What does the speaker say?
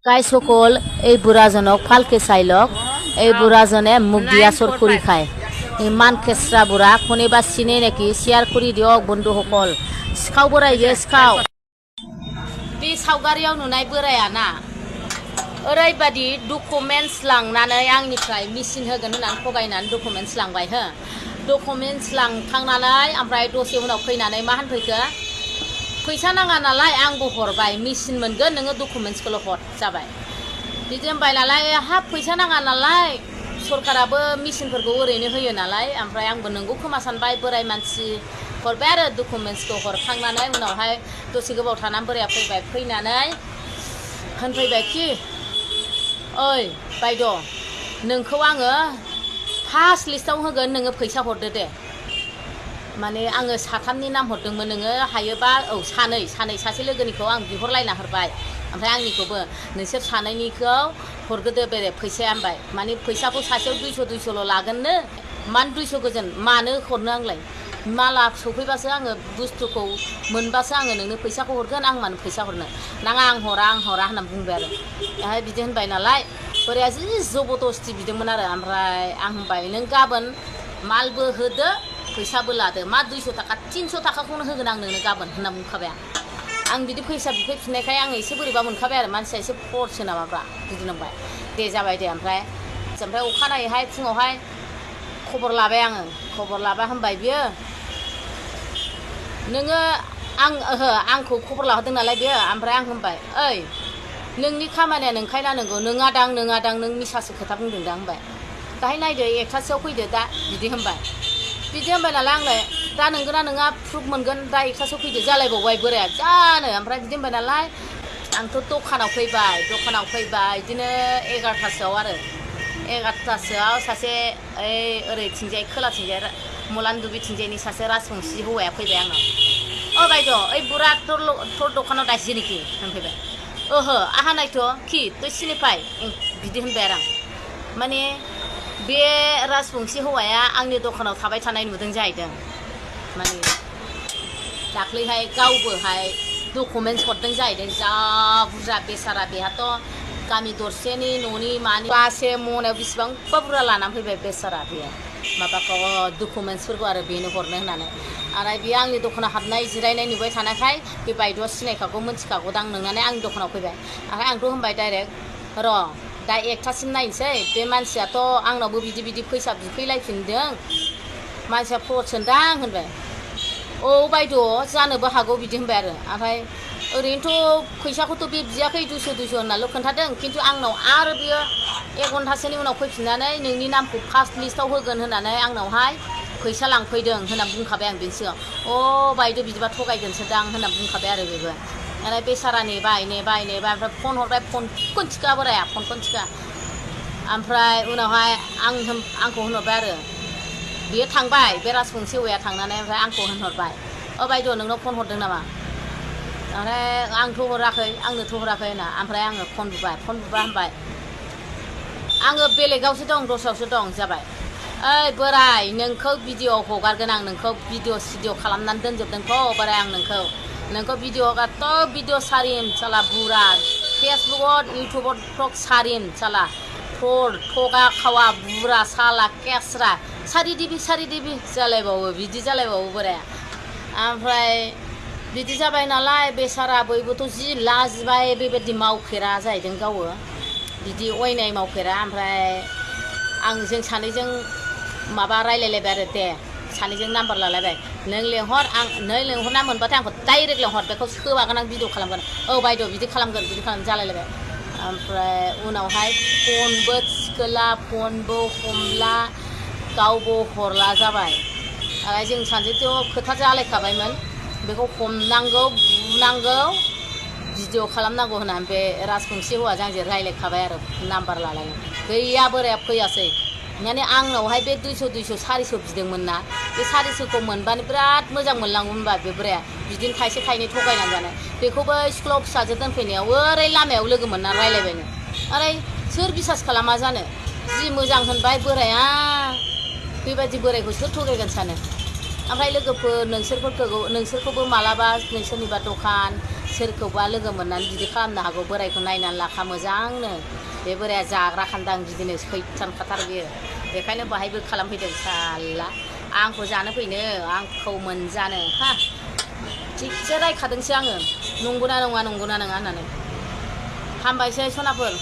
গাই সকল এই বুড়াজনক ফালকে চাইলক এই বুড়াজনে মুখ দিয়া চৰ কৰি খায় ইমান খেচৰা বুঢ়া কোনোবা চিনে নেকি শ্বেয়াৰ কৰি দিয়ক বন্ধুসকল सिखाव बोराय बे सिखाव बे सावगारियाव नुनाय बोराया ना ओरैबादि डकुमेन्ट्स लांनानै आंनिफ्राय मेसिन होगोन होननानै थगायनानै डकुमेन्ट्स लांबाय हो डकुमेन्ट्स लांखांनानै ओमफ्राय दसे उनाव फैनानै मा होनफैखो फैसा नाङा नालाय आंबो हरबाय मेसिन मोनगोन नोङो डकुमेन्ट्सखौल' हर जाबाय बिदि होनबाय नालाय हाब फैसा नाङा नालाय सरकाराबो मेसिनफोरखौ ओरैनो होयो नालाय ओमफ्राय आंबो नोंगौ खोमा सानबाय बोराय मानसि हरबाय आरो डकुमेन्ट्सखौ हरखांनानै उनावहाय दसे गोबाव थानानै बोराया फैबाय फैनानै होनफैबाय कि ओइ बायद' नोंखौ आङो फार्स्ट लिस्टआव होगोन नोङो फैसा हरदो दे माने आङो साथामनि नाम हरदोंमोन नोङो हायोबा औ सानै सासे लोगोनिखौ आं बिहरलायना हरबाय ओमफ्राय आंनिखौबो नोंसोर सानैनिखौ हरग्रोदो बेरे फैसाया होनबाय माने फैसाखौ सासेयाव 200 लागोननो मानो 200 गोजोन मानो हरनो आंलाय माला सफैबासो आङो बुस्थुखौ मोनबासो आङो नोंनो फैसाखौ हरगोन आं मानो फैसा हरनो नाङा आं हरा होननानै बुंबाय आरो बेहाय बिदि होनबाय नालाय बोराया जि जबरदस्ति बिदोंमोन आरो ओमफ्राय आं होनबाय नों गाबोन मालबो होदो फैसाबो लादो मा 200 थाखा 300 थाखाखौनो होगोन आं नोंनो गाबोन होनना बुंखाबाय आं बिदि फैसा बिफैफिननायखाय आं एसे बोरैबा मोनखाबाय आरो मानसिया एसे फरसो नामाब्रा बिदि नंबाय दे जाबाय दे ओमफ्राय अखानायैहाय फुङावहाय खबर लाबाय आङो खबर लाबा होनबाय बियो नोङो आंखौ खबर लाहरदों नालाय बियो ओमफ्राय आं होनबाय ओइ नोंनि खामानिया नोंखायना नोंगौ नोङादां नों मिसासो खोथा बुंदों दा होनबाय दाहाय नायदो 1टासोआव फैदो दा बिदि होनबाय नालाय आंलाय दा नोंगोना नोङा प्रुफ मोनगोन दा 1टासोआव फैदो जालायबावबाय बोराया जानो ओमफ्राय बिदि होनबाय नालाय आंथ' दखानाव फैबाय बिदिनो 11टासोआव आरो 11टासोआव सासे ओरैथिंजाय खोलाथिंजाय मलानदुबिथिंजायनि सासे राजबंसि हौवाया फैबाय आंनाव अ बायद' ओइ बुरा तोर दखानाव दासि नेखि होनफैबाय ओहो आहा नायथ' कि तुइ सिनिफाय बिदि होनबाय आरो आं माने बे राजबंसि हौवाया आंनि दखानाव थाबाय थानाय नुदों जाहैदों माने दाख्लैहाय गावबोहाय डकुमेन्ट्स हरदों जाहैदों जा बुरजा बेसारा बेहाथ' गामि दरसेनि न'नि मानि बासे मनायाव बेसेबांबा बुरजा लानानै फैबाय बेसारा बेयो माबाखौ डकुमेन्ट्सफोरखौ आरो बेनो हरनो होननानै आरो बेयो आंनि दखानाव हाबनाय जिरायनाय नुबाय थानायखाय बे बायद'आ सिनायखागौ मोनथिखागौदां नोंनानै आंनि दखानाव फैबाय ओमफ्राय आंथ' होनबाय डाइरेक्ट र' दा 1टासिम नायनोसै बे मानसियाथ' आंनावबो बिदि फैसा बिफैलायफिनदों मानसिया फ्रदसोनदां होनबाय औ बायद' जानोबो हागौ बिदि होनबाय आरो ओमफ्राय ओरैनोथ' फैसाखौथ' बे बियाखै 200 होननाल' खोन्थादों खिन्थु आंनाव आरो बियो 1 घन्टासोनि उनाव फैफिननानै नोंनि नामखौ फार्स्ट लिस्टआव होगोन होननानै आंनावहाय फैसा लांफैदों होनना बुंखाबाय आं बेनि सिगाङाव अ बायद' बिदिबा थगायगोनसोदां होनना बुंखाबाय आरो बेबो ओमफ्राय बेसारा नेबाय ओमफ्राय फन हरबाय फनखौनो थिखा बोराया फनखौनो थिखा ओमफ्राय उनावहाय आंखौ होनहरबाय आरो बियो थांबाय बे राजबंसि हौवाया थांनानै ओमफ्राय आंखौ होनहरबाय अ बायद' नोंनाव फन हरदों नामा ओमफ्राय आंथ' हराखै आंनोथ' हराखै होनना ओमफ्राय आङो फन बुबा होनबाय आङो बेलेगावसो दं दस्रायावसो दं जाबाय ओइ बोराय नोंखौ भिडिअ हगारगोन आं नोंखौ भिडिअ खालामनानै दोनजोबदोंथ' बोराय आं नोंखौ भिडिअ हगारथ' भिडिअ सारिम साला बुरा फेसबुकआव इउटुबाव सारिम साला थगा खावा बुरा साला केस्रा सारि दिबि जालायबावो बिदि जालायबावो बोराया ओमफ्राय बिदि जाबाय नालाय बेसारा बयबोथ' जि लाजिबाय बेबायदि मावफेरा जाहैदों गावो बिदि अयनाय मावफेरा ओमफ्राय जों सानैजों माबा रायलायलायबाय आरो दे सानैजों नाम्बार लालायबाय नों लेंहर नों लेंहरना मोनबाथाय आंखौ डाइरेक्ट लेंहर बेखौ सोबागोन आं भिडिअ खालामगोन औ बायद' बिदि खालाम जालायलायबाय ओमफ्राय उनावहाय फनबो थिखोला फनबो हमला गावबो हरला जाबाय आरो जों सानैजोंथ' खोथा जालायखाबायमोन बेखौ हमनांगौ बुनांगौ भिडिअ खालामनांगौ होननानै बे राजबंसि हौवाजों आंजों रायलायखाबाय आरो नाम्बार लालायनो गैया बोराया फैयासै माने आंनावहाय बे 200 400 बिदोंमोन ना बे 400खौ मोनबानो बिराद मोजां मोनलाङोमोन होनबा बे बोराया बिदिनो थाइसे थाइनै थगायनानै जानाय बेखौबो स्कुलाव फिसाजो दोनफैनायाव ओरै लामायाव लोगो मोनना रायलायबायनो ओरै सोर बिसास खालामा जानो जि मोजां होनबाय बोराया बेबायदि बोरायखौ सोर थगायगोन सानो ओमफ्राय लोगोफोर नोंसोरखौबो मालाबा नोंसोरनिबा दखान सोरखौबा लोगो मोननानै बिदि खालामनो हागौ बोरायखौ नायनानै लाखा मोजांनो बे बोराया जाग्रा खान्दां बिदिनो सैथान खाथार बियो बेखायनो बाहायबो खालामफैदों साला आंखौ जानो फैनो आंखौ मोनजानो हा थिगसे रायखादोंसो आङो नंगौना नङा होननानै हामबायसै सनाफोर